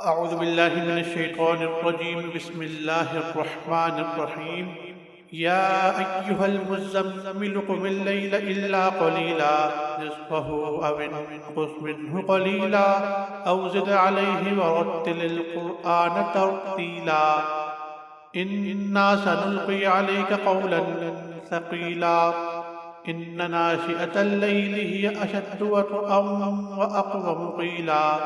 أعوذ بالله من الشيطان الرجيم بسم الله الرحمن الرحيم يا أيها المزمل قم الليل إلا قليلا نصفه أو انقص منه قليلا أو زد عليه ورتل القرآن ترتيلا إنا سنلقي عليك قولا ثقيلا إن ناشئة الليل هي أشد وطئا وأقوم قيلا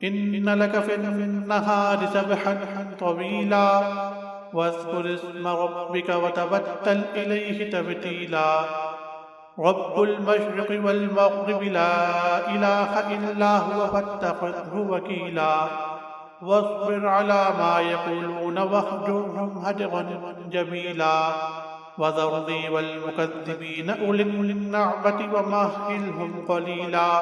إن لك في النهار سبحا طويلا واذكر اسم ربك وتبتل إليه تبتيلا رب المشرق والمغرب لا إله إلا هو فاتخذه وكيلا واصبر على ما يقولون واهجرهم هجرا جميلا وذرني والمكذبين أولي النعمة ومهلهم قليلا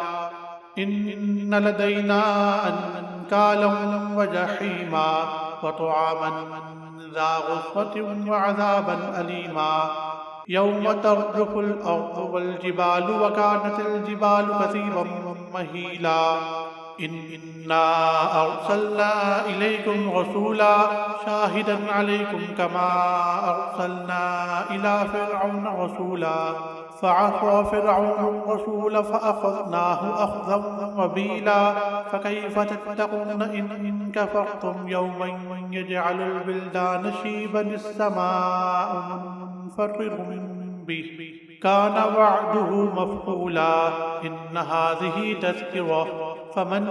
إن لدينا أنكالا وجحيما وطعاما ذا غصة وعذابا أليما يوم ترجف الأرض والجبال وكانت الجبال كثيبا مهيلا إنا أرسلنا إليكم رسولا شاهدا عليكم كما أرسلنا إلى فرعون رسولا فعصى فرعون الرسول فأخذناه أخذا وبيلا فكيف تتقون إن كفرتم يوما يجعل البلدان شيبا السماء منفطر به كان وعده مفعولا إن هذه تذكرة فمن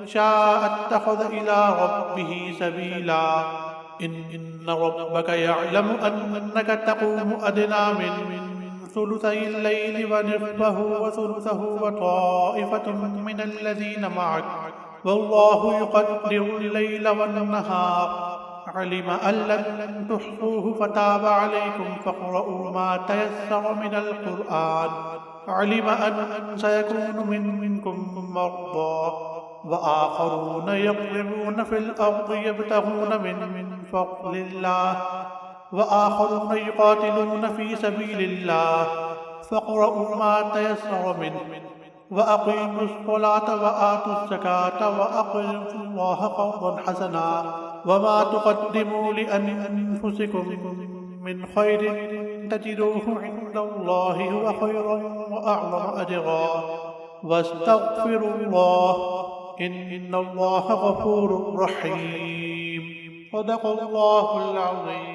شاء اتخذ إلى ربه سبيلا إن ربك يعلم أنك تقوم أدنى من ثلثي الليل ونصفه وثلثه وطائفة من الذين معك والله يقدر الليل والنهار علم أن لن تحصوه فتاب عليكم فاقرؤوا ما تيسر من القرآن علم أن سيكون منكم مرضى وآخرون يضربون في الأرض يبتغون من فضل الله وآخرون يقاتلون في سبيل الله فاقرؤوا ما تيسر منه وأقيموا الصلاة وآتوا الزكاة وأقرضوا الله قرضا حسنا وما تقدموا لأنفسكم من خير تجدوه عند الله هو خيرا وأعظم أجرا واستغفروا الله إن الله غفور رحيم صدق الله العظيم.